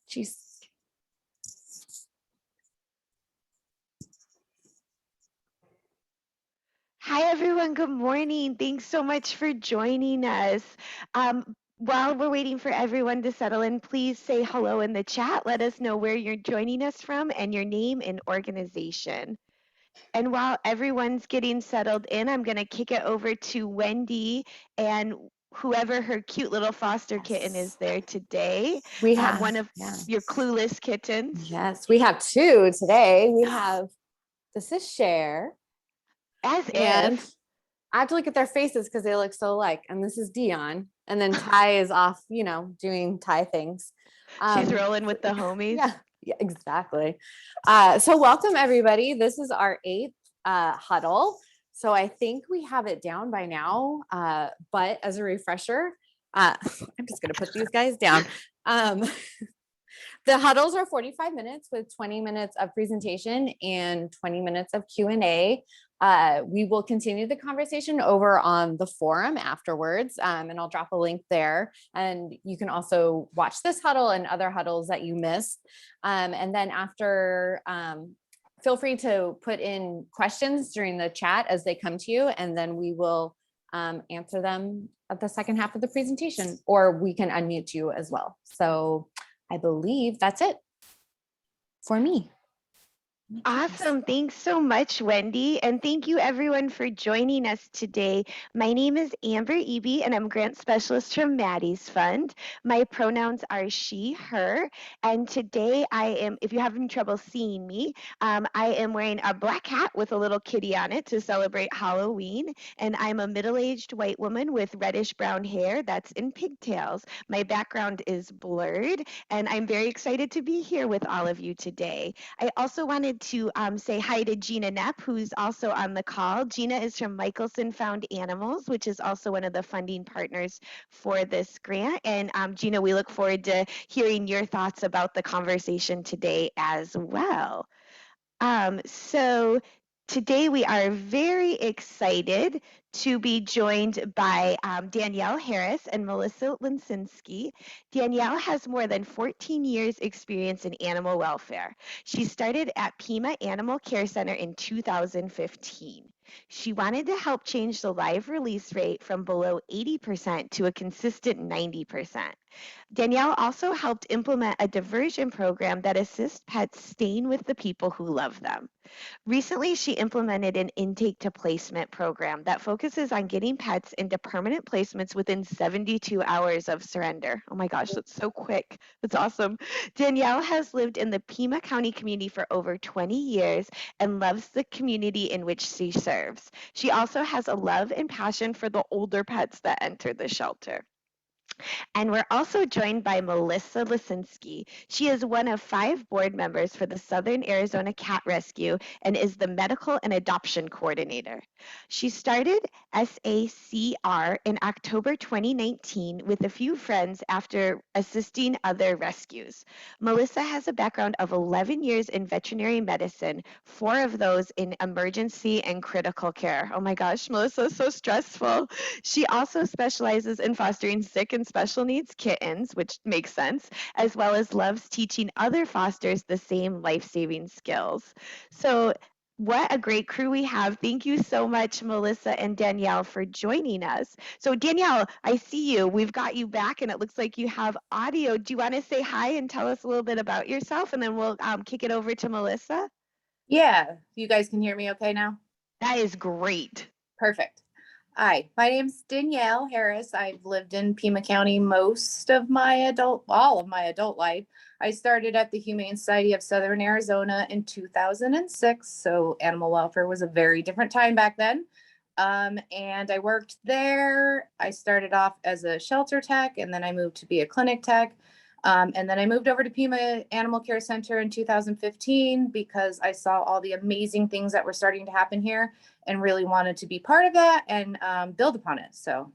Jeez. Hi, everyone. Good morning. Thanks so much for joining us. While we're waiting for everyone to settle in, please say hello in the chat. Let us know where you're joining us from and your name and organization. And while everyone's getting settled in, I'm going to kick it over to Wendy and whoever her cute little foster kitten is there today. We have one of your clueless kittens. Yes, we have two today. This is Cher. And I have to look at their faces because they look so alike. And this is Dion. And then Ty is off, doing Ty things. She's rolling with the homies. Yeah, exactly. So welcome everybody. This is our 8th huddle. So I think we have it down by now. But as a refresher, I'm just going to put these guys down. The huddles are 45 minutes with 20 minutes of presentation and 20 minutes of Q&A. We will continue the conversation over on the forum afterwards, and I'll drop a link there. And you can also watch this huddle and other huddles that you missed. And then after, feel free to put in questions during the chat as they come to you, and then we will answer them at the second half of the presentation, or we can unmute you as well. So I believe that's it for me. Awesome. Thanks so much, Wendy. And thank you everyone for joining us today. My name is Amber Eby, and I'm grant specialist from Maddie's Fund. My pronouns are she, her. And today if you're having trouble seeing me, I am wearing a black hat with a little kitty on it to celebrate Halloween. And I'm a middle-aged white woman with reddish brown hair that's in pigtails. My background is blurred, and I'm very excited to be here with all of you today. I also wanted to say hi to Gina Knapp, who's also on the call. Gina is from Michelson Found Animals, which is also one of the funding partners for this grant. And Gina, we look forward to hearing your thoughts about the conversation today as well. So today we are very excited to be joined by Danielle Harris and Melissa Lesinsky. Danielle has more than 14 years experience in animal welfare. She started at Pima Animal Care Center in 2015. She wanted to help change the live release rate from below 80% to a consistent 90%. Danielle also helped implement a diversion program that assists pets staying with the people who love them. Recently, she implemented an intake to placement program that focuses on getting pets into permanent placements within 72 hours of surrender. Oh my gosh, that's so quick. That's awesome. Danielle has lived in the Pima County community for over 20 years and loves the community in which she serves. She also has a love and passion for the older pets that enter the shelter. And we're also joined by Melissa Lesinsky. She is one of 5 board members for the Southern Arizona Cat Rescue and is the medical and adoption coordinator. She started SACR in October 2019 with a few friends after assisting other rescues. Melissa has a background of 11 years in veterinary medicine, 4 of those in emergency and critical care. Oh my gosh, Melissa is so stressful. She also specializes in fostering sick and special needs kittens, which makes sense, as well as loves teaching other fosters the same life-saving skills. So what a great crew we have. Thank you so much, Melissa and Danielle, for joining us. So Danielle, I see you. We've got you back, and it looks like you have audio. Do you want to say hi and tell us a little bit about yourself, and then we'll kick it over to Melissa? Yeah, you guys can hear me okay now? That is great. Perfect. Hi, my name's Danielle Harris. I've lived in Pima County all of my adult life. I started at the Humane Society of Southern Arizona in 2006. So animal welfare was a very different time back then. And I worked there. I started off as a shelter tech, and then I moved to be a clinic tech. And then I moved over to Pima Animal Care Center in 2015 because I saw all the amazing things that were starting to happen here and really wanted to be part of that and build upon it. So,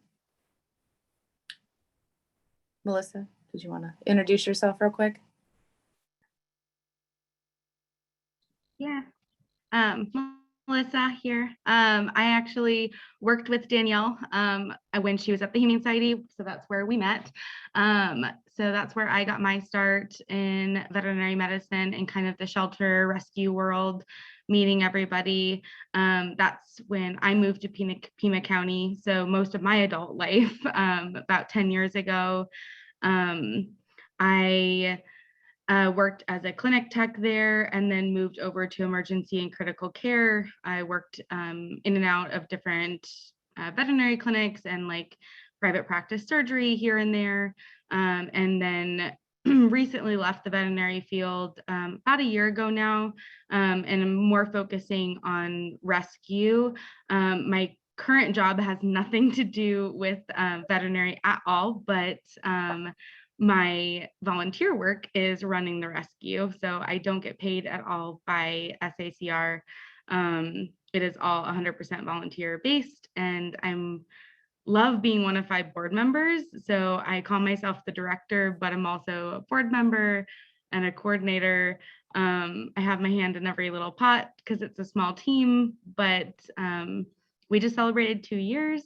Melissa, did you want to introduce yourself real quick? Yeah. Melissa here. I actually worked with Danielle when she was at the Humane Society, so that's where we met. So that's where I got my start in veterinary medicine and kind of the shelter rescue world, meeting everybody. That's when I moved to Pima County. So most of my adult life, about 10 years ago, I worked as a clinic tech there and then moved over to emergency and critical care. I worked in and out of different veterinary clinics and like private practice surgery here and there. And then recently left the veterinary field about a year ago now, and I'm more focusing on rescue. My current job has nothing to do with veterinary at all, but my volunteer work is running the rescue. So I don't get paid at all by SACR. It is all 100% volunteer based, and I'm love being one of 5 board members. So I call myself the director, but I'm also a board member and a coordinator. I have my hand in every little pot because it's a small team, but we just celebrated 2 years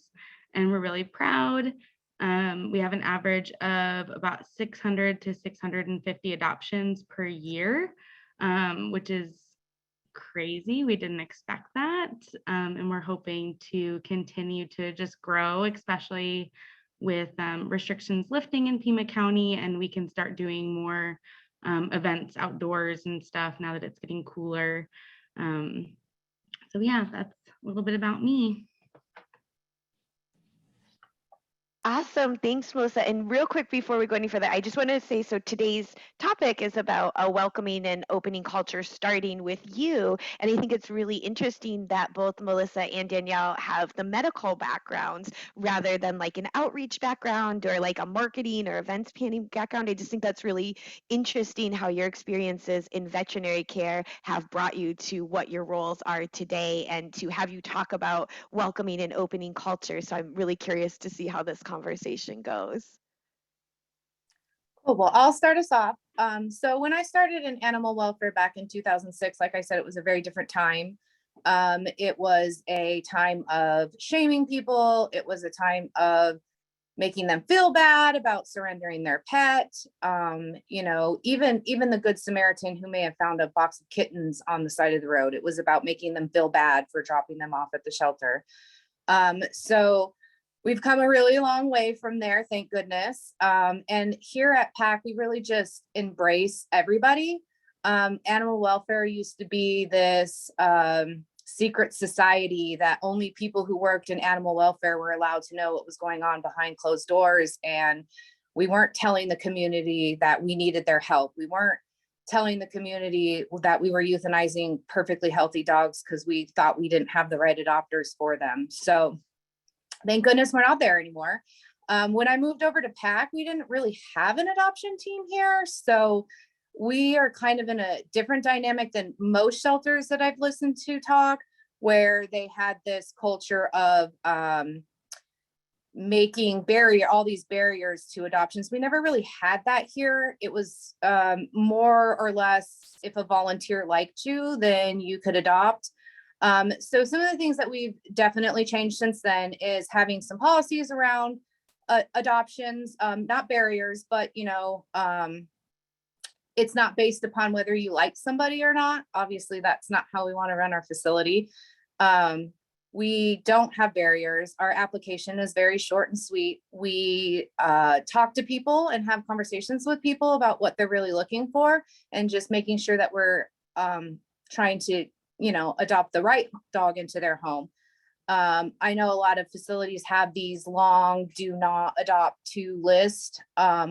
and we're really proud. We have an average of about 600 to 650 adoptions per year, which is crazy. We didn't expect that. And we're hoping to continue to just grow, especially with restrictions lifting in Pima County, and we can start doing more events outdoors and stuff now that it's getting cooler. So yeah, that's a little bit about me. Awesome. Thanks, Melissa. And real quick before we go any further, I just want to say, so today's topic is about a welcoming and opening culture starting with you. And I think it's really interesting that both Melissa and Danielle have the medical backgrounds rather than like an outreach background or like a marketing or events planning background. I just think that's really interesting how your experiences in veterinary care have brought you to what your roles are today and to have you talk about welcoming and opening culture. So I'm really curious to see how this conversation goes. Cool. Well, I'll start us off. So when I started in animal welfare back in 2006, like I said, it was a very different time. It was a time of shaming people. It was a time of making them feel bad about surrendering their pet. You know, even the Good Samaritan who may have found a box of kittens on the side of the road, it was about making them feel bad for dropping them off at the shelter. So we've come a really long way from there, thank goodness. And here at PAC, we really just embrace everybody. Animal welfare used to be this secret society that only people who worked in animal welfare were allowed to know what was going on behind closed doors. And we weren't telling the community that we needed their help. We weren't telling the community that we were euthanizing perfectly healthy dogs because we thought we didn't have the right adopters for them. So thank goodness we're not there anymore. When I moved over to PAC, we didn't really have an adoption team here. So we are kind of in a different dynamic than most shelters that I've listened to talk, where they had this culture of making all these barriers to adoptions. We never really had that here. It was more or less, if a volunteer liked you, then you could adopt. So some of the things that we've definitely changed since then is having some policies around adoptions, not barriers, but you know, it's not based upon whether you like somebody or not. Obviously, that's not how we want to run our facility. We don't have barriers. Our application is very short and sweet. We talk to people and have conversations with people about what they're really looking for, and just making sure that we're trying to, you know, adopt the right dog into their home. I know a lot of facilities have these long do not adopt to list,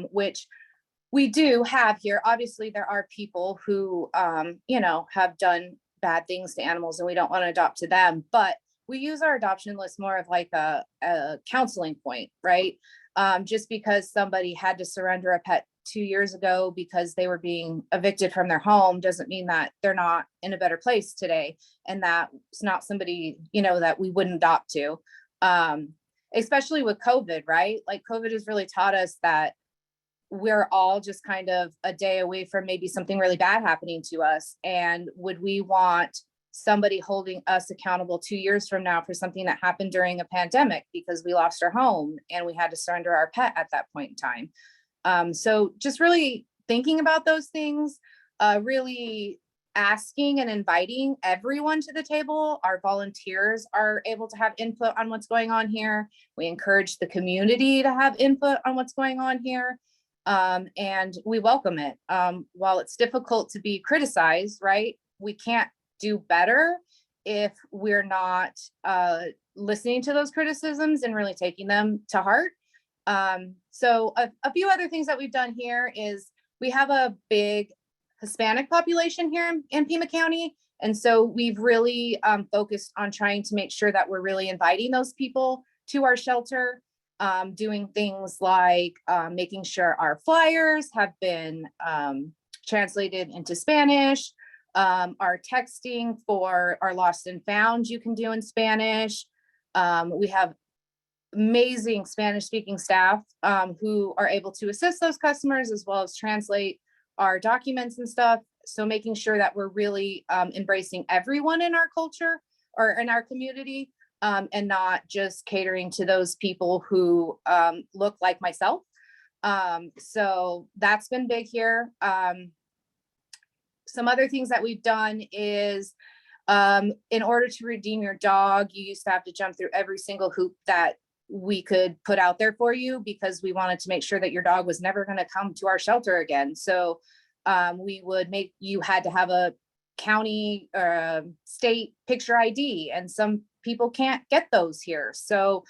which we do have here. Obviously, there are people who, you know, have done bad things to animals and we don't want to adopt to them, but we use our adoption list more of like a counseling point, right? Just because somebody had to surrender a pet 2 years ago because they were being evicted from their home doesn't mean that they're not in a better place today. And that's not somebody, you know, that we wouldn't adopt to, especially with COVID, right? Like COVID has really taught us that we're all just kind of a day away from maybe something really bad happening to us. And would we want somebody holding us accountable 2 years from now for something that happened during a pandemic because we lost our home and we had to surrender our pet at that point in time. So just really thinking about those things, really asking and inviting everyone to the table. Our volunteers are able to have input on what's going on here. We encourage the community to have input on what's going on here. And we welcome it. While it's difficult to be criticized, right? We can't do better if we're not listening to those criticisms and really taking them to heart. So a few other things that we've done here is we have a big Hispanic population here in Pima County. And so we've really focused on trying to make sure that we're really inviting those people to our shelter, doing things like making sure our flyers have been translated into Spanish, our texting for our lost and found you can do in Spanish. We have amazing Spanish speaking staff who are able to assist those customers as well as translate our documents and stuff. So making sure that we're really embracing everyone in our culture or in our community, and not just catering to those people who look like myself. So that's been big here. Some other things that we've done is in order to redeem your dog, you used to have to jump through every single hoop that we could put out there for you because we wanted to make sure that your dog was never going to come to our shelter again. So we would make, you had to have a county or state picture ID, and some people can't get those here. So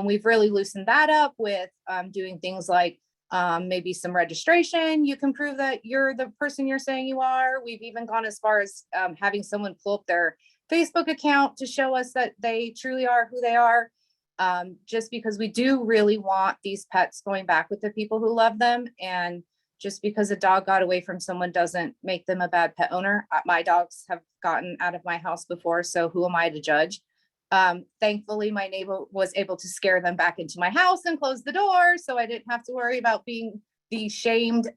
we've really loosened that up with doing things like maybe some registration. You can prove that you're the person you're saying you are. We've even gone as far as having someone pull up their Facebook account to show us that they truly are who they are. Just because we do really want these pets going back with the people who love them. And just because a dog got away from someone doesn't make them a bad pet owner. My dogs have gotten out of my house before, so who am I to judge? Thankfully, my neighbor was able to scare them back into my house and close the door, so I didn't have to worry about being the shamed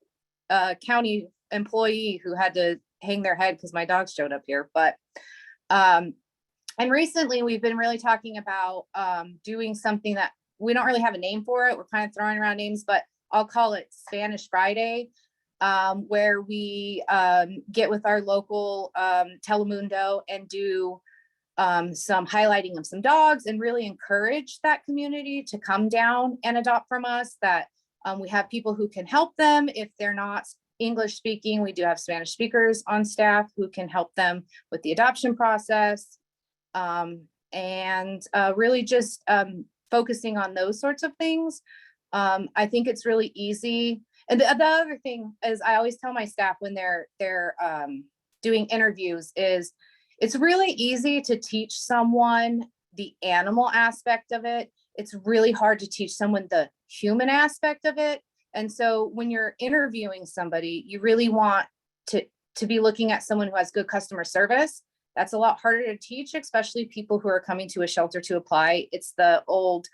county employee who had to hang their head because my dog showed up here. But and recently we've been really talking about doing something that we don't really have a name for it. We're kind of throwing around names, but I'll call it Spanish Friday, where we get with our local Telemundo and do some highlighting of some dogs and really encourage that community to come down and adopt from us, that we have people who can help them if they're not English speaking. We do have Spanish speakers on staff who can help them with the adoption process, and really just focusing on those sorts of things. I think it's really easy. And the other thing is, I always tell my staff when they're doing interviews is it's really easy to teach someone the animal aspect of it. It's really hard to teach someone the human aspect of it. And so when you're interviewing somebody, you really want to be looking at someone who has good customer service. That's a lot harder to teach, especially people who are coming to a shelter to apply. It's the old,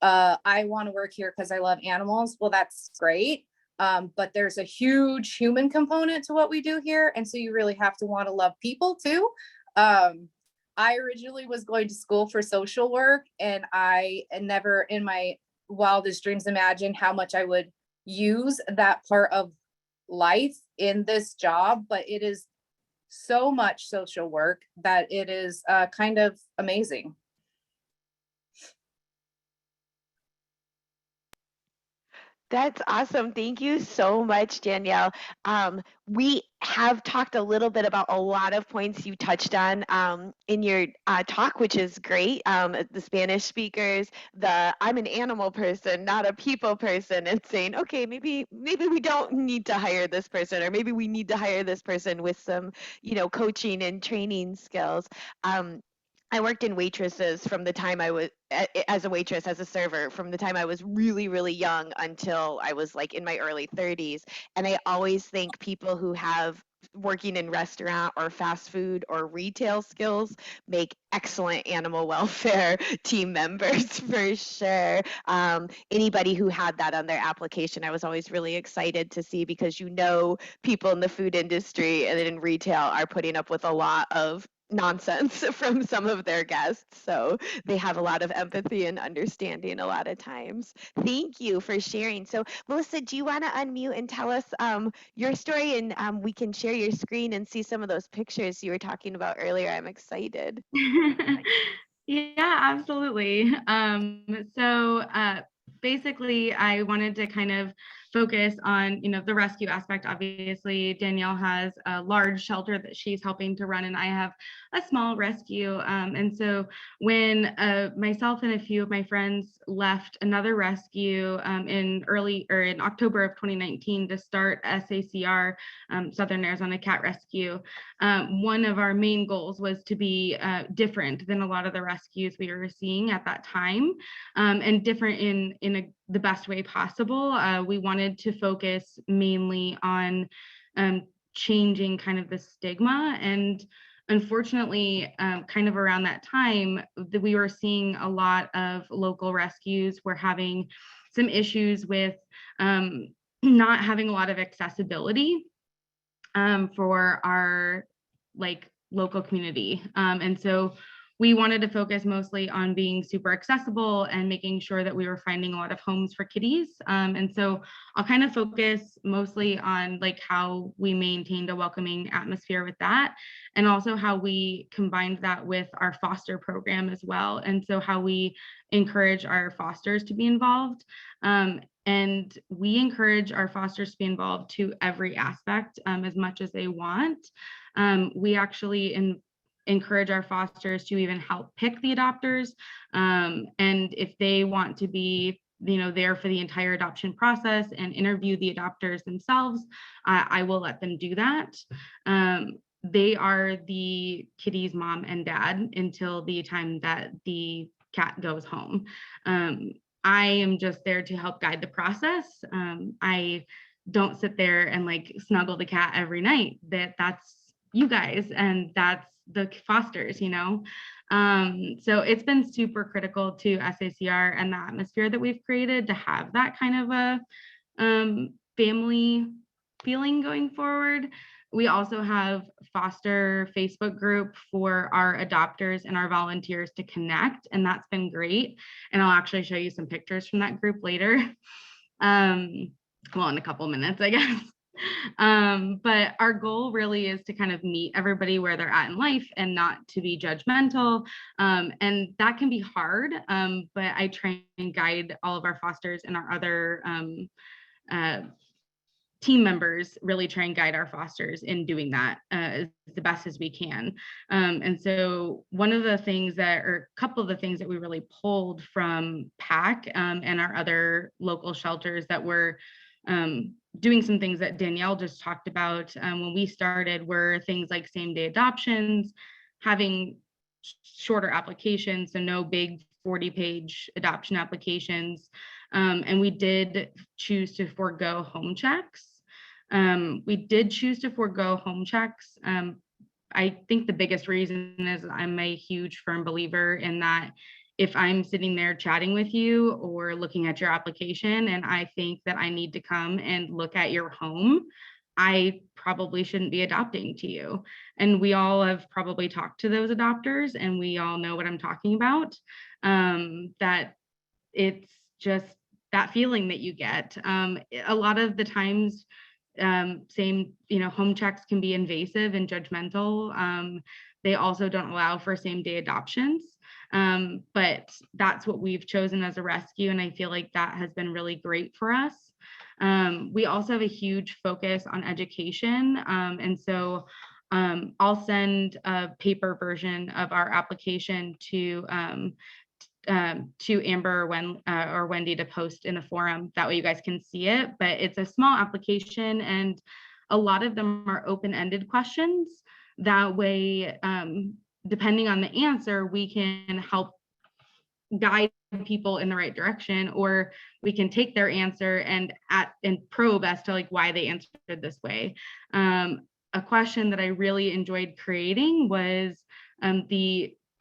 I want to work here because I love animals. Well, that's great. But there's a huge human component to what we do here. And so you really have to want to love people too. I originally was going to school for social work, and I never in my wildest dreams imagined how much I would use that part of life in this job, but it is so much social work that it is kind of amazing. That's awesome. Thank you so much, Danielle. We have talked a little bit about a lot of points you touched on in your talk, which is great. The Spanish speakers, I'm an animal person, not a people person, and saying, okay, maybe we don't need to hire this person, or maybe we need to hire this person with some, coaching and training skills. I worked in waitresses from the time I was as a waitress, as a server, from the time I was really, really young until I was like in my early 30s. And I always think people who have working in restaurant or fast food or retail skills make excellent animal welfare team members for sure. Anybody who had that on their application, I was always really excited to see, because people in the food industry and in retail are putting up with a lot of nonsense from some of their guests. So they have a lot of empathy and understanding a lot of times. Thank you for sharing. So Melissa, do you want to unmute and tell us your story, and we can share your screen and see some of those pictures you were talking about earlier? I'm excited. Yeah, absolutely. Basically, I wanted to kind of focus on, the rescue aspect. Obviously, Danielle has a large shelter that she's helping to run, and I have a small rescue. And so when myself and a few of my friends left another rescue in October of 2019 to start SACR, Southern Arizona Cat Rescue, one of our main goals was to be different than a lot of the rescues we were seeing at that time, and different in the best way possible. We wanted to focus mainly on changing kind of the stigma. And unfortunately, kind of around that time, we were seeing a lot of local rescues were having some issues with not having a lot of accessibility for our local community. And so we wanted to focus mostly on being super accessible and making sure that we were finding a lot of homes for kitties. And so I'll kind of focus mostly on how we maintained a welcoming atmosphere with that, and also how we combined that with our foster program as well. And so how we encourage our fosters to be involved. And we encourage our fosters to be involved to every aspect as much as they want. We actually encourage our fosters to even help pick the adopters. And if they want to be there for the entire adoption process and interview the adopters themselves, I will let them do that. They are the kitty's mom and dad until the time that the cat goes home. I am just there to help guide the process. I don't sit there and snuggle the cat every night. That's you guys, and that's the fosters, So it's been super critical to SACR and the atmosphere that we've created to have that kind of a family feeling going forward. We also have foster Facebook group for our adopters and our volunteers to connect, and that's been great. And I'll actually show you some pictures from that group later. Well, in a couple minutes, I guess. But our goal really is to kind of meet everybody where they're at in life and not to be judgmental. And that can be hard, but I try and guide all of our fosters and our other team members, really try and guide our fosters in doing that as the best as we can. And so one of the things a couple of the things that we really pulled from PAC and our other local shelters that were doing some things that Danielle just talked about when we started were things like same-day adoptions, having shorter applications, so no big 40-page adoption applications. And we did choose to forego home checks. We did choose to forego home checks. I think the biggest reason is I'm a huge firm believer in that if I'm sitting there chatting with you or looking at your application and I think that I need to come and look at your home, I probably shouldn't be adopting to you. And we all have probably talked to those adopters and we all know what I'm talking about, that it's just that feeling that you get. A lot of the times, home checks can be invasive and judgmental. They also don't allow for same-day adoptions. But that's what we've chosen as a rescue. And I feel like that has been really great for us. We also have a huge focus on education. And so I'll send a paper version of our application to Amber or Wendy to post in the forum. That way you guys can see it, but it's a small application and a lot of them are open-ended questions. That way, depending on the answer, we can help guide people in the right direction, or we can take their answer and probe as to why they answered this way. A question that I really enjoyed creating was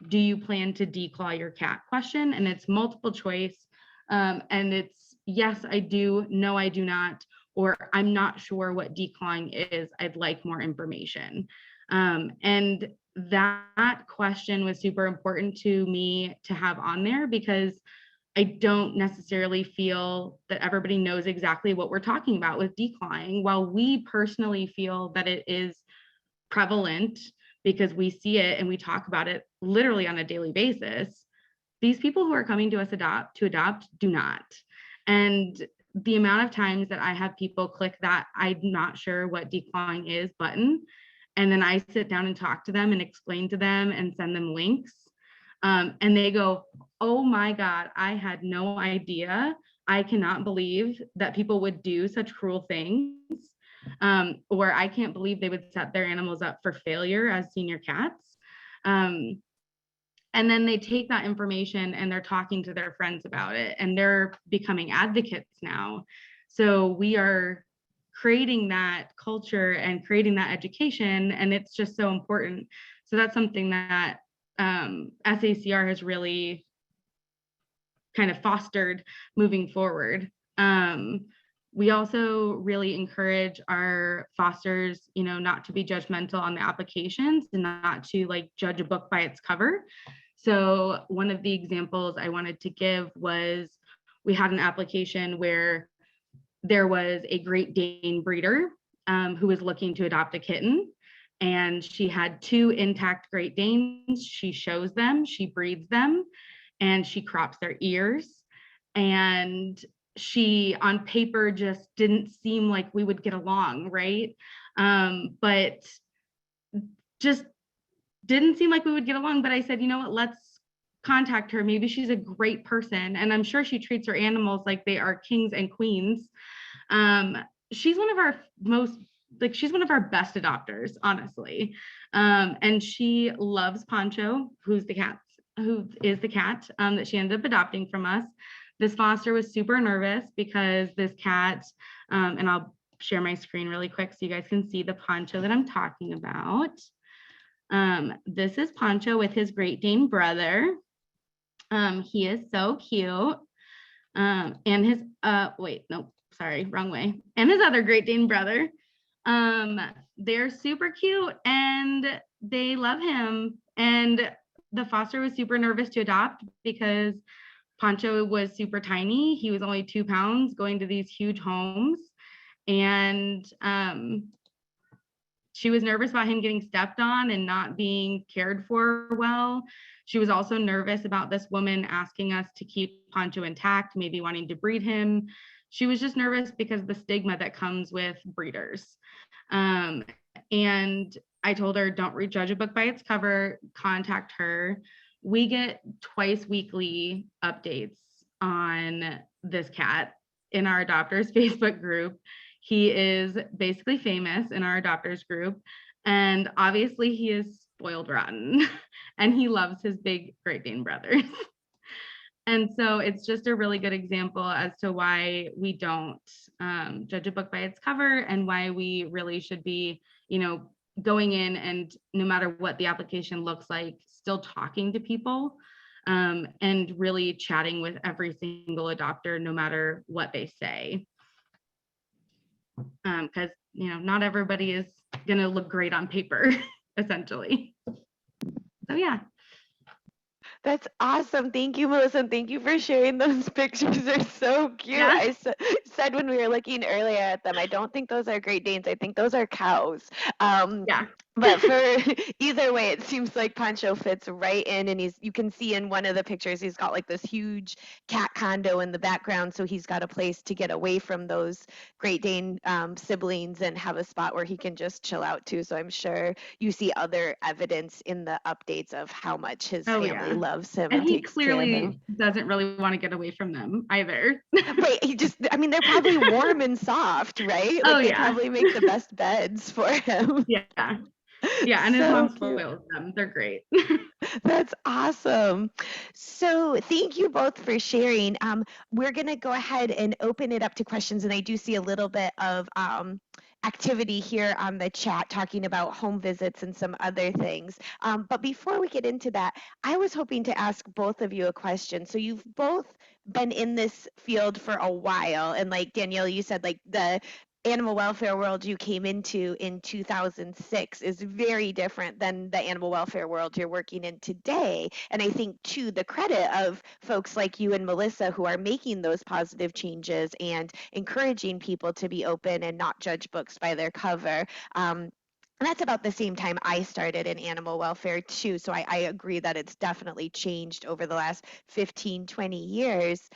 do you plan to declaw your cat question? And it's multiple choice. And it's yes, I do, no, I do not, or I'm not sure what declawing is. I'd like more information. And that question was super important to me to have on there, because I don't necessarily feel that everybody knows exactly what we're talking about with declawing. While we personally feel that it is prevalent because we see it and we talk about it literally on a daily basis, these people who are coming to us to adopt do not. And the amount of times that I have people click that "I'm not sure what declawing is" button, and then I sit down and talk to them and explain to them and send them links, and they go, "Oh my God, I had no idea. I cannot believe that people would do such cruel things." Or "I can't believe they would set their animals up for failure as senior cats." And then they take that information and they're talking to their friends about it, and they're becoming advocates now. So we are creating that culture and creating that education, and it's just so important. So that's something that SACR has really kind of fostered moving forward. We also really encourage our fosters, not to be judgmental on the applications and not to like judge a book by its cover. So one of the examples I wanted to give was, we had an application where there was a Great Dane breeder who was looking to adopt a kitten, and she had 2 intact Great Danes. She shows them, she breeds them, and she crops their ears. And she, on paper, just didn't seem like we would get along, right? But just didn't seem like we would get along. But I said, you know what, let's contact her. Maybe she's a great person. And I'm sure she treats her animals like they are kings and queens. She's one of our she's one of our best adopters, honestly. And she loves Poncho, who is the cat that she ended up adopting from us. This foster was super nervous because this cat, and I'll share my screen really quick so you guys can see the Poncho that I'm talking about. This is Poncho with his Great Dane brother. He is so cute. And his, wait, nope, sorry, wrong way. And his other Great Dane brother. They're super cute and they love him. And the foster was super nervous to adopt because Poncho was super tiny. He was only 2 pounds going to these huge homes. And she was nervous about him getting stepped on and not being cared for well. She was also nervous about this woman asking us to keep Poncho intact, maybe wanting to breed him. She was just nervous because of the stigma that comes with breeders. And I told her, don't judge a book by its cover, contact her. We get twice weekly updates on this cat in our adopters Facebook group. He is basically famous in our adopters group. And obviously he is spoiled rotten and he loves his big Great Dane brothers. And so it's just a really good example as to why we don't judge a book by its cover, and why we really should be, going in and no matter what the application looks like, still talking to people and really chatting with every single adopter, no matter what they say. Because, not everybody is going to look great on paper, essentially. So, yeah. That's awesome. Thank you, Melissa. And thank you for sharing those pictures. They're so cute. Yeah. I said when we were looking earlier at them, I don't think those are Great Danes. I think those are cows. Yeah. But for either way, it seems like Poncho fits right in, and you can see in one of the pictures, he's got like this huge cat condo in the background. So he's got a place to get away from those Great Dane siblings and have a spot where he can just chill out too. So I'm sure you see other evidence in the updates of how much his family loves him. And he takes care of clearly him. doesn't really want to get away from them either. Right. They're probably warm and soft, right? Like they probably make the best beds for him. Yeah. Yeah, and his mom spoils them. They're great. That's awesome. So thank you both for sharing. We're going to go ahead and open it up to questions. And I do see a little bit of activity here on the chat talking about home visits and some other things. But before we get into that, I was hoping to ask both of you a question. So you've both been in this field for a while. And like Danielle, you said like the animal welfare world you came into in 2006 is very different than the animal welfare world you're working in today. And I think, to the credit of folks like you and Melissa who are making those positive changes and encouraging people to be open and not judge books by their cover. And that's about the same time I started in animal welfare too. So I agree that it's definitely changed over the last 15, 20 years.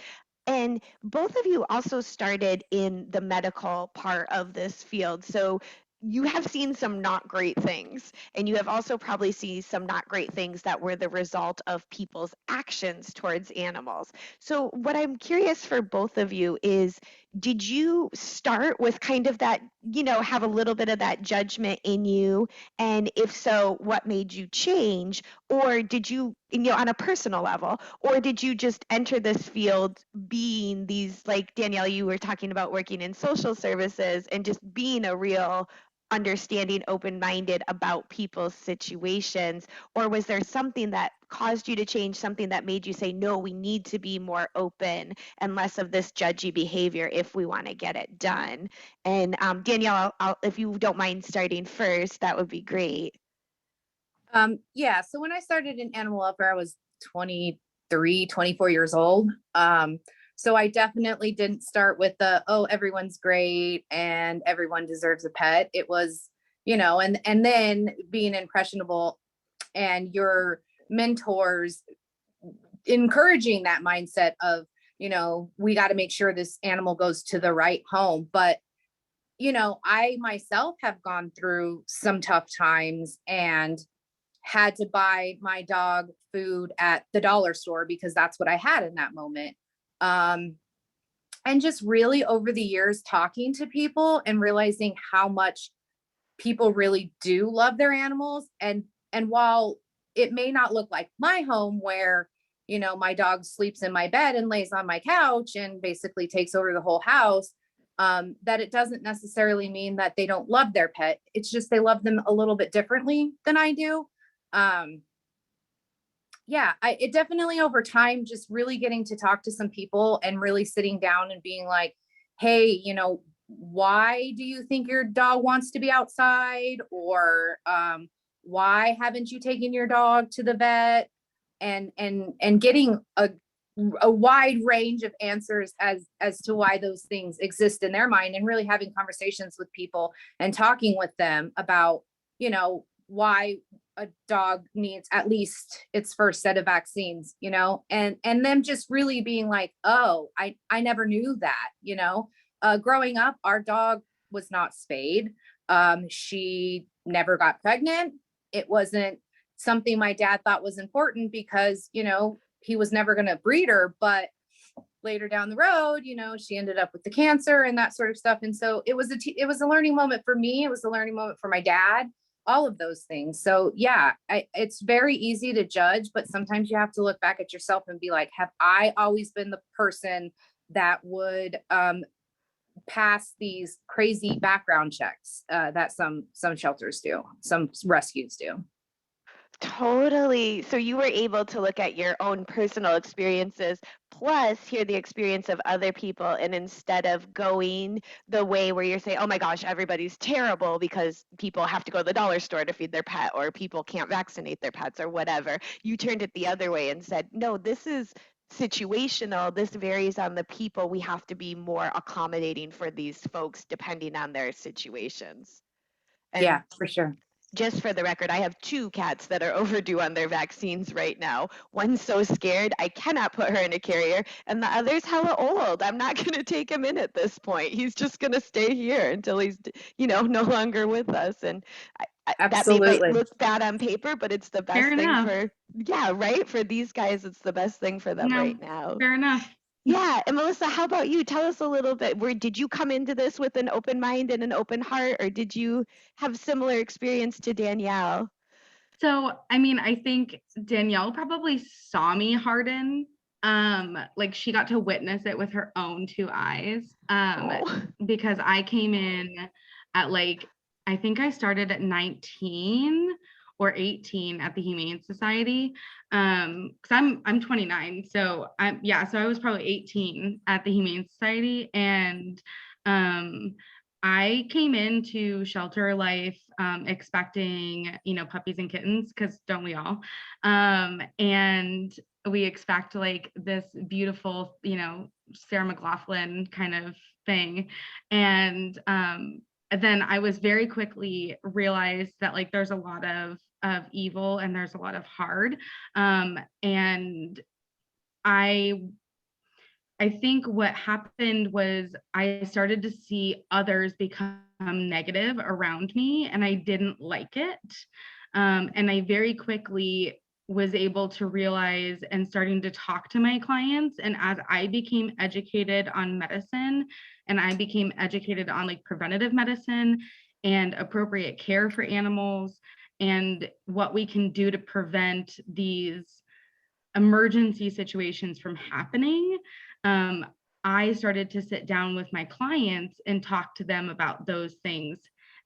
And both of you also started in the medical part of this field. So you have seen some not great things, and you have also probably seen some not great things that were the result of people's actions towards animals. So what I'm curious for both of you is, did you start with kind of that, have a little bit of that judgment in you? And if so, what made you change? Or did you, on a personal level, or did you just enter this field being these, like Danielle, you were talking about working in social services and just being a real understanding, open-minded about people's situations? Or was there something that caused you to change, something that made you say, no, we need to be more open and less of this judgy behavior if we want to get it done? And Danielle, if you don't mind starting first, that would be great. Yeah, so when I started in animal welfare, I was 23, 24 years old. So I definitely didn't start with oh, everyone's great and everyone deserves a pet. It was, and then being impressionable and your mentors encouraging that mindset of, we got to make sure this animal goes to the right home. But, I myself have gone through some tough times and had to buy my dog food at the dollar store because that's what I had in that moment. And just really over the years talking to people and realizing how much people really do love their animals. And while it may not look like my home where, my dog sleeps in my bed and lays on my couch and basically takes over the whole house, that it doesn't necessarily mean that they don't love their pet. It's just they love them a little bit differently than I do. Yeah, it definitely over time, just really getting to talk to some people and really sitting down and being like, hey, why do you think your dog wants to be outside? Or why haven't you taken your dog to the vet? And getting a wide range of answers as to why those things exist in their mind, and really having conversations with people and talking with them about, why a dog needs at least its first set of vaccines, and them just really being like, oh, I never knew that. Growing up, our dog was not spayed. She never got pregnant. It wasn't something my dad thought was important because, he was never going to breed her. But later down the road, she ended up with the cancer and that sort of stuff. And so it was a learning moment for me. It was a learning moment for my dad, all of those things. So yeah, it's very easy to judge, but sometimes you have to look back at yourself and be like, have I always been the person that would pass these crazy background checks that some shelters do, some rescues do? Totally. So you were able to look at your own personal experiences, plus hear the experience of other people. And instead of going the way where you're saying, oh my gosh, everybody's terrible because people have to go to the dollar store to feed their pet, or people can't vaccinate their pets, or whatever, you turned it the other way and said, no, this is situational. This varies on the people. We have to be more accommodating for these folks depending on their situations. And yeah, for sure. just for the record, I have 2 cats that are overdue on their vaccines right now. One's so scared I cannot put her in a carrier, and the other's hella old. I'm not going to take him in at this point. He's just going to stay here until he's, no longer with us. And that might look bad on paper, but it's the best thing for, yeah, right? For these guys, it's the best thing for them right now. Fair enough. Yeah. And Melissa, how about you? Tell us a little bit. Did you come into this with an open mind and an open heart, or did you have similar experience to Danielle? So, I think Danielle probably saw me harden. Like she got to witness it with her own 2 eyes. Because I came in at I think I started at 19 or 18 at the Humane Society. Cause I'm 29. So so I was probably 18 at the Humane Society. And I came into shelter life expecting, puppies and kittens, because don't we all? And we expect like this beautiful, Sarah McLachlan kind of thing. And then I was very quickly realized that like there's a lot of evil and there's a lot of hard. And I think what happened was I started to see others become negative around me, and I didn't like it. And I very quickly was able to realize and starting to talk to my clients. And as I became educated on medicine and I became educated on like preventative medicine and appropriate care for animals and what we can do to prevent these emergency situations from happening, I started to sit down with my clients and talk to them about those things.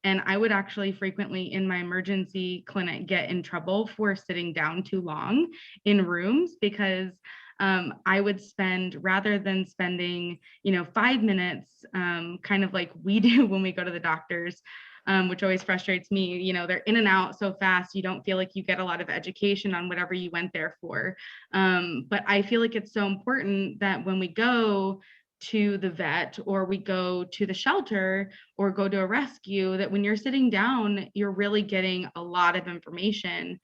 And I would actually frequently in my emergency clinic get in trouble for sitting down too long in rooms, because I would spend, rather than spending, 5 minutes, kind of like we do when we go to the doctors, which always frustrates me. They're in and out so fast, you don't feel like you get a lot of education on whatever you went there for. But I feel like it's so important that when we go to the vet or we go to the shelter or go to a rescue, that when you're sitting down, you're really getting a lot of information,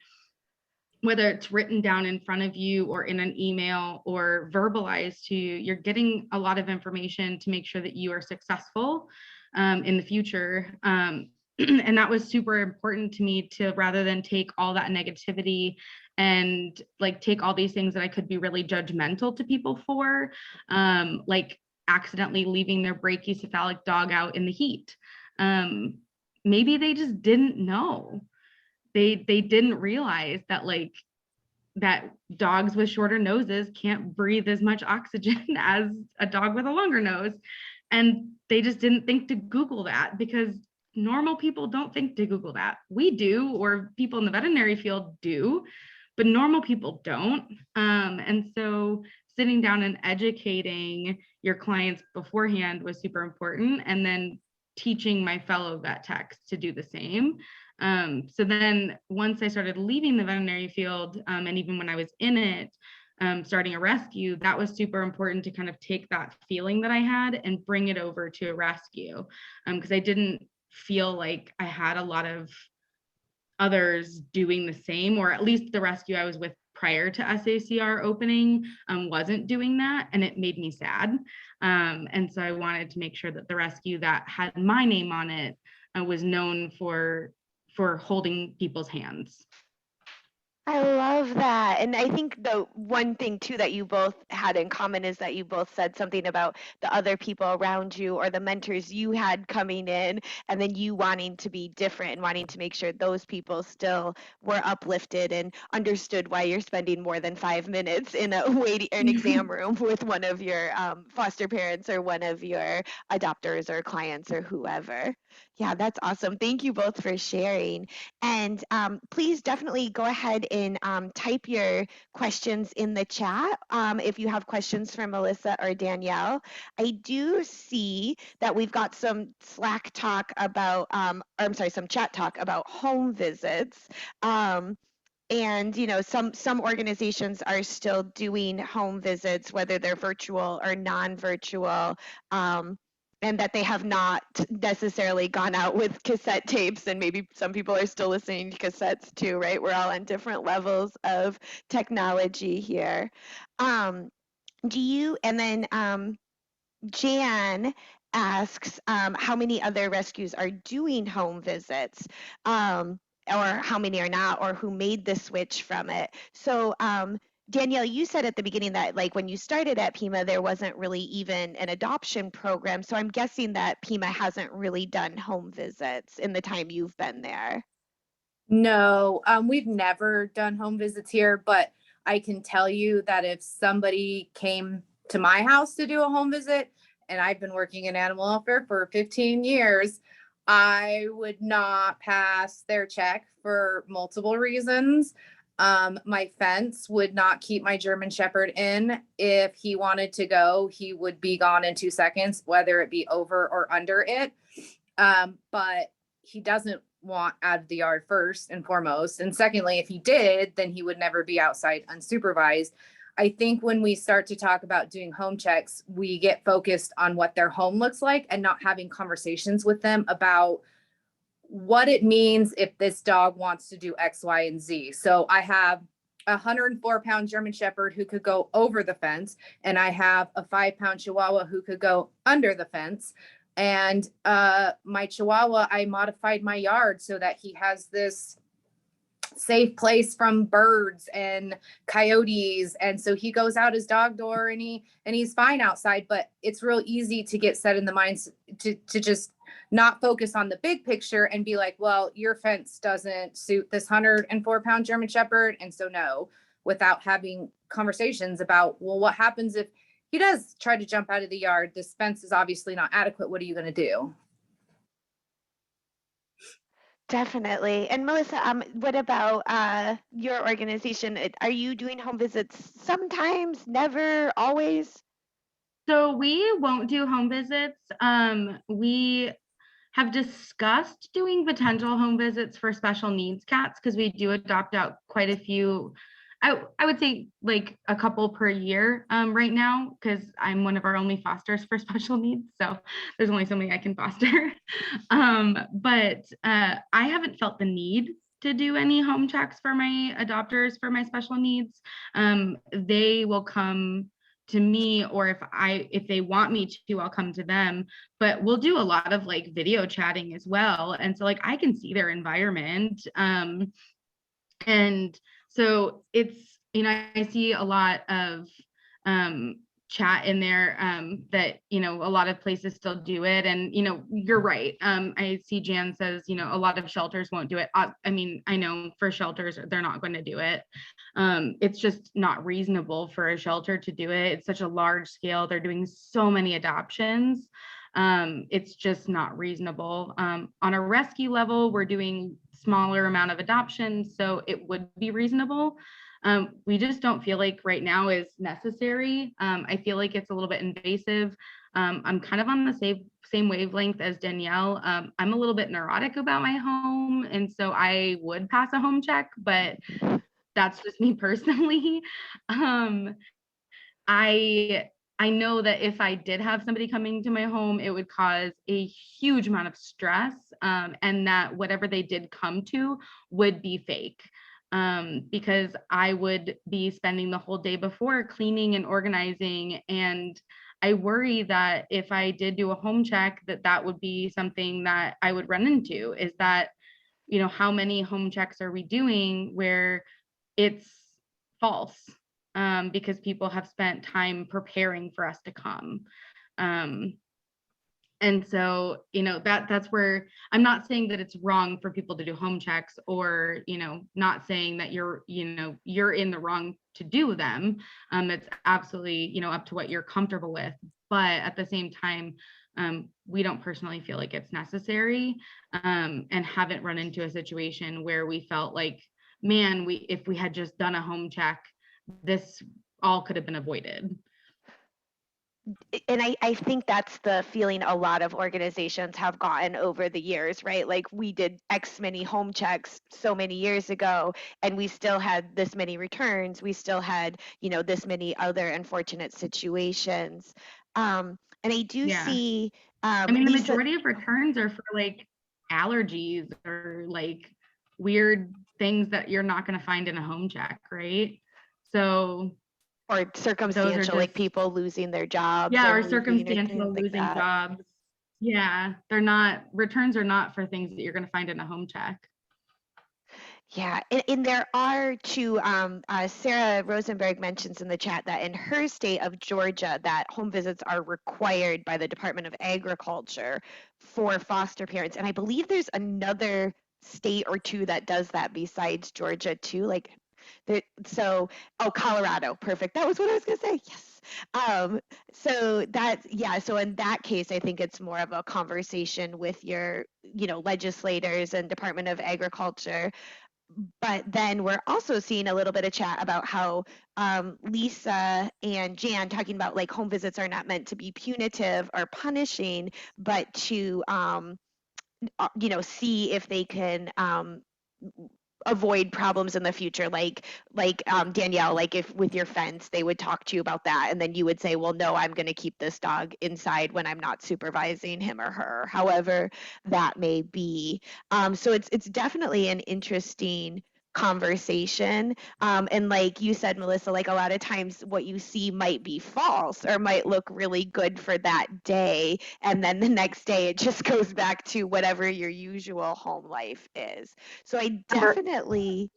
whether it's written down in front of you or in an email or verbalized to you. You're getting a lot of information to make sure that you are successful in the future. And that was super important to me, to rather than take all that negativity and like take all these things that I could be really judgmental to people for, like accidentally leaving their brachycephalic dog out in the heat. Maybe they just didn't know. They didn't realize that like that dogs with shorter noses can't breathe as much oxygen as a dog with a longer nose. And they just didn't think to Google that, because normal people don't think to Google that. We do, or people in the veterinary field do, but normal people don't. And so sitting down and educating your clients beforehand was super important. And then teaching my fellow vet techs to do the same. So then once I started leaving the veterinary field, and even when I was in it, starting a rescue, that was super important to kind of take that feeling that I had and bring it over to a rescue, because I didn't feel like I had a lot of others doing the same, or at least the rescue I was with prior to SACR opening wasn't doing that, and it made me sad. And so I wanted to make sure that the rescue that had my name on it was known for holding people's hands. I love that. And I think the one thing too that you both had in common is that you both said something about the other people around you or the mentors you had coming in, and then you wanting to be different and wanting to make sure those people still were uplifted and understood why you're spending more than 5 minutes in an exam room with one of your foster parents or one of your adopters or clients or whoever. Yeah, that's awesome. Thank you both for sharing. And please definitely go ahead and type your questions in the chat if you have questions for Melissa or Danielle. I do see that we've got some Slack talk about, some chat talk about home visits. And some organizations are still doing home visits, whether they're virtual or non-virtual. And that they have not necessarily gone out with cassette tapes, and maybe some people are still listening to cassettes too, right? We're all on different levels of technology here. And then Jan asks how many other rescues are doing home visits, or how many are not, or who made the switch from it. So Danielle, you said at the beginning that like when you started at Pima, there wasn't really even an adoption program. So I'm guessing that Pima hasn't really done home visits in the time you've been there. No, we've never done home visits here, but I can tell you that if somebody came to my house to do a home visit, and I've been working in animal welfare for 15 years, I would not pass their check for multiple reasons. My fence would not keep my German Shepherd in. If he wanted to go, he would be gone in 2 seconds, whether it be over or under it. But he doesn't want out of the yard first and foremost. And secondly, if he did, then he would never be outside unsupervised. I think when we start to talk about doing home checks, we get focused on what their home looks like and not having conversations with them about what it means if this dog wants to do X, Y, and Z. So I have a 104-pound German Shepherd who could go over the fence, and I have a 5-pound Chihuahua who could go under the fence. And my Chihuahua, I modified my yard so that he has this safe place from birds and coyotes, and so he goes out his dog door and he's fine outside. But it's real easy to get set in the minds to just not focus on the big picture and be like, well, your fence doesn't suit this 104-pound German Shepherd, and so no, without having conversations about, well, what happens if he does try to jump out of the yard? This fence is obviously not adequate. What are you going to do? Definitely. And Melissa, what about your organization? Are you doing home visits sometimes, never, always? So we won't do home visits. We have discussed doing potential home visits for special needs cats because we do adopt out quite a few. I would say like a couple per year right now, because I'm one of our only fosters for special needs. So there's only so many I can foster. But I haven't felt the need to do any home checks for my adopters for my special needs. They will come to me, or if they want me to, I'll come to them. But we'll do a lot of like video chatting as well. And so like I can see their environment. And so it's, I see a lot of chat in there that, a lot of places still do it. And, you're right. I see Jan says, a lot of shelters won't do it. I know for shelters, they're not going to do it. It's just not reasonable for a shelter to do it. It's such a large scale. They're doing so many adoptions. It's just not reasonable. On a rescue level, we're doing smaller amount of adoptions, so it would be reasonable. We just don't feel like right now is necessary. I feel like it's a little bit invasive. I'm kind of on the same wavelength as Danielle. I'm a little bit neurotic about my home, and so I would pass a home check, but that's just me personally. I know that if I did have somebody coming to my home, it would cause a huge amount of stress, and that whatever they did come to would be fake, because I would be spending the whole day before cleaning and organizing. And I worry that if I did do a home check, that would be something that I would run into, is that, how many home checks are we doing where it's false? Because people have spent time preparing for us to come. And so, that's where I'm not saying that it's wrong for people to do home checks, or, not saying that you're in the wrong to do them. It's absolutely, up to what you're comfortable with. But at the same time, we don't personally feel like it's necessary, and haven't run into a situation where we felt like, man, if we had just done a home check, this all could have been avoided. And I think that's the feeling a lot of organizations have gotten over the years, right? Like, we did X many home checks so many years ago, and we still had this many returns. We still had, this many other unfortunate situations. And I do see. The majority of returns are for like allergies or like weird things that you're not going to find in a home check, right? So, or circumstantial, like people losing their jobs. Yeah, or circumstantial losing jobs. Yeah, returns are not for things that you're going to find in a home check. Yeah, and there are two, Sarah Rosenberg mentions in the chat that in her state of Georgia, that home visits are required by the Department of Agriculture for foster parents. And I believe there's another state or two that does that besides Georgia too. Like, Colorado, perfect. That was what I was gonna say, yes. So in that case, I think it's more of a conversation with your, legislators and Department of Agriculture. But then we're also seeing a little bit of chat about how Lisa and Jan talking about like home visits are not meant to be punitive or punishing, but to see if they can avoid problems in the future, like Danielle, like if with your fence they would talk to you about that, and then you would say, well, no, I'm going to keep this dog inside when I'm not supervising him or her, however that may be. So it's definitely an interesting conversation. And like you said, Melissa, like a lot of times what you see might be false or might look really good for that day, and then the next day it just goes back to whatever your usual home life is. So I Amber, definitely.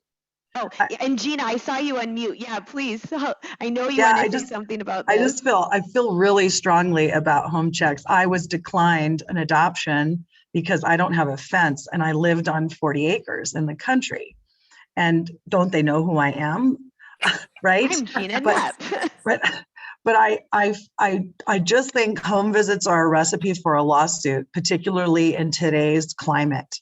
Oh, I- yeah, and Gina, I saw you unmute. Yeah, please. So I know you yeah, want to say something about I this. just I feel really strongly about home checks. I was declined an adoption because I don't have a fence and I lived on 40 acres in the country. And don't they know who I am? Right? I'm Gina But Knapp. but but I just think home visits are a recipe for a lawsuit, particularly in today's climate.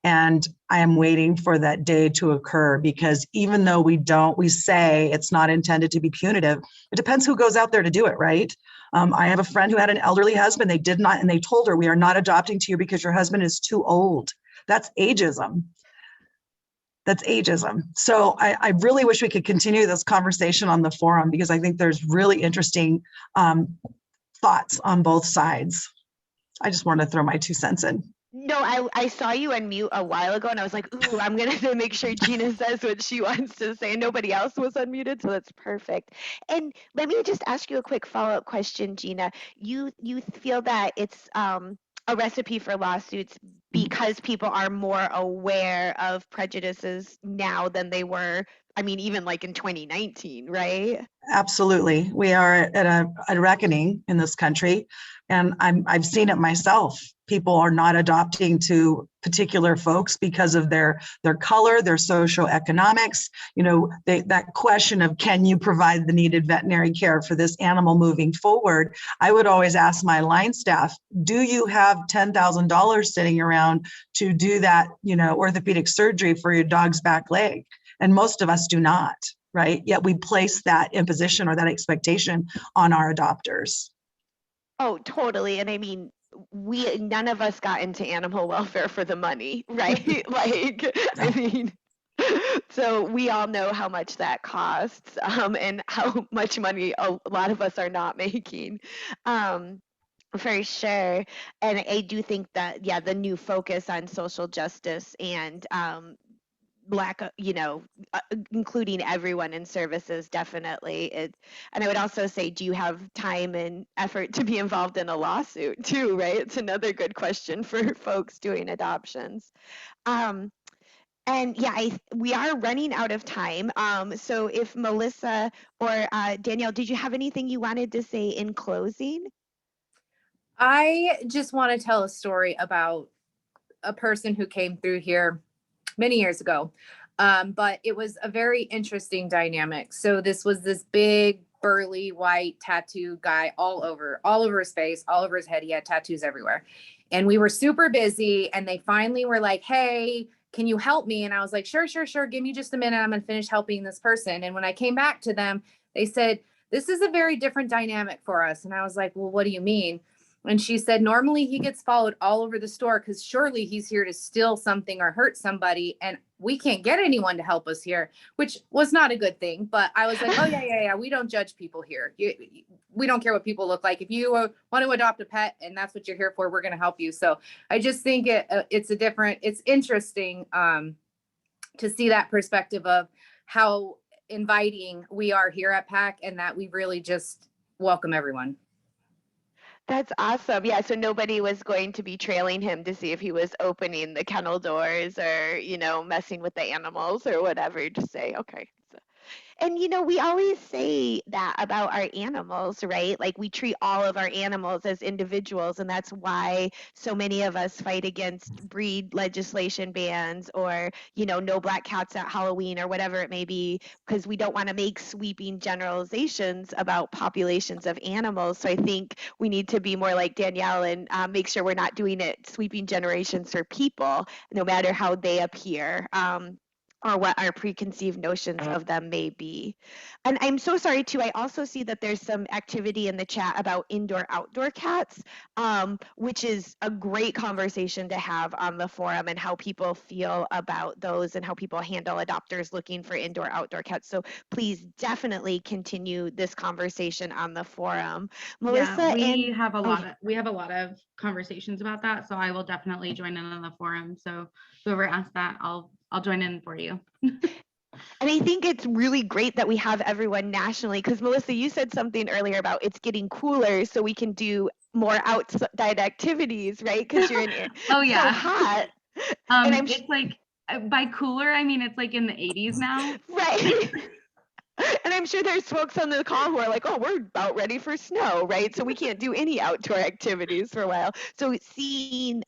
And I am waiting for that day to occur, because even though we say it's not intended to be punitive, it depends who goes out there to do it, right? I have a friend who had an elderly husband. They did not, and they told her, we are not adopting to you because your husband is too old. That's ageism. That's ageism. So I really wish we could continue this conversation on the forum, because I think there's really interesting thoughts on both sides. I just wanted to throw my 2 cents in. No, I saw you unmute a while ago, and I was like, ooh, I'm going to make sure Gina says what she wants to say. Nobody else was unmuted, so that's perfect. And let me just ask you a quick follow-up question, Gina. You feel that it's a recipe for lawsuits because people are more aware of prejudices now than they were, I mean, even like in 2019, right? Absolutely. We are at a reckoning in this country, and I've seen it myself. People are not adopting to particular folks because of their color, their socioeconomics. That question of, can you provide the needed veterinary care for this animal moving forward? I would always ask my line staff, do you have $10,000 sitting around to do that, orthopedic surgery for your dog's back leg? And most of us do not. Right? Yet we place that imposition or that expectation on our adopters. Oh, totally. And I mean, none of us got into animal welfare for the money, right? Like, I mean, so we all know how much that costs, and how much money a lot of us are not making. For sure. And I do think that, yeah, the new focus on social justice and Black, including everyone in services, definitely. And I would also say, do you have time and effort to be involved in a lawsuit too, right? It's another good question for folks doing adoptions. Um, and yeah, we are running out of time. So if Melissa or Danielle, did you have anything you wanted to say in closing? I just want to tell a story about a person who came through here many years ago. But it was a very interesting dynamic. So this was this big, burly, white tattoo guy all over his face, all over his head. He had tattoos everywhere. And we were super busy. And they finally were like, hey, can you help me? And I was like, sure. Give me just a minute. I'm going to finish helping this person. And when I came back to them, they said, this is a very different dynamic for us. And I was like, well, what do you mean? And she said, normally he gets followed all over the store because surely he's here to steal something or hurt somebody. And we can't get anyone to help us here, which was not a good thing. But I was like, oh, yeah. We don't judge people here. We don't care what people look like. If you want to adopt a pet and that's what you're here for, we're going to help you. So I just think it's interesting to see that perspective of how inviting we are here at PAC, and that we really just welcome everyone. That's awesome. Yeah, so nobody was going to be trailing him to see if he was opening the kennel doors or, messing with the animals or whatever. Just say, okay. And we always say that about our animals, right? Like we treat all of our animals as individuals, and that's why so many of us fight against breed legislation bans or, no black cats at Halloween or whatever it may be, because we don't want to make sweeping generalizations about populations of animals. So I think we need to be more like Danielle and make sure we're not doing it sweeping generations for people, no matter how they appear. or what our preconceived notions of them may be. And I'm so sorry too, I also see that there's some activity in the chat about indoor-outdoor cats, which is a great conversation to have on the forum, and how people feel about those and how people handle adopters looking for indoor-outdoor cats. So please definitely continue this conversation on the forum. Melissa, Yeah, we and have a lot of conversations about that. So I will definitely join in on the forum. So whoever asked that, I'll join in for you. And I think it's really great that we have everyone nationally, because Melissa, you said something earlier about it's getting cooler, so we can do more outside activities, right? Because you're in Oh so yeah. hot. And I'm It's like, by cooler, I mean it's like in the 80s now. right. And I'm sure there's folks on the call who are like, oh, we're about ready for snow, right? So we can't do any outdoor activities for a while. So seeing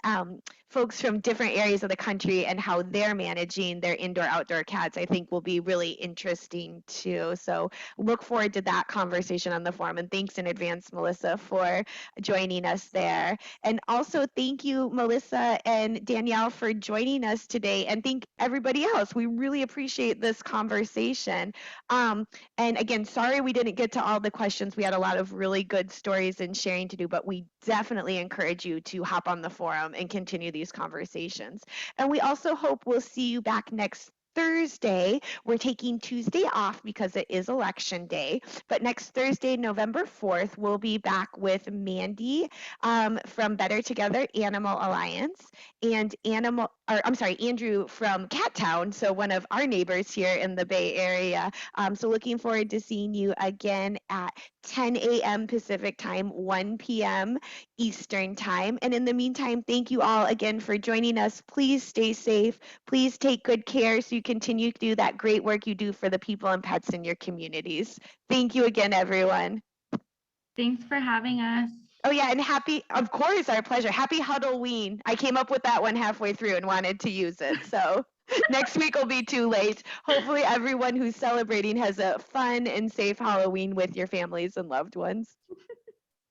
folks from different areas of the country and how they're managing their indoor-outdoor cats, I think will be really interesting too. So look forward to that conversation on the forum. And thanks in advance, Melissa, for joining us there. And also thank you, Melissa and Danielle, for joining us today. And thank everybody else. We really appreciate this conversation. And again, sorry we didn't get to all the questions. We had a lot of really good stories and sharing to do, but we definitely encourage you to hop on the forum and continue these conversations. And we also hope we'll see you back next Thursday. We're taking Tuesday off because it is election day, but next Thursday, November 4th, we'll be back with Mandy from Better Together Animal Alliance, and Andrew from Cat Town, so one of our neighbors here in the Bay Area. So looking forward to seeing you again at 10 a.m. Pacific time, 1 p.m. Eastern time. And in the meantime, thank you all again for joining us. Please stay safe. Please take good care so you continue to do that great work you do for the people and pets in your communities. Thank you again, everyone. Thanks for having us. Oh yeah, and of course, our pleasure. Happy Huddleween. I came up with that one halfway through and wanted to use it. So next week will be too late. Hopefully everyone who's celebrating has a fun and safe Halloween with your families and loved ones.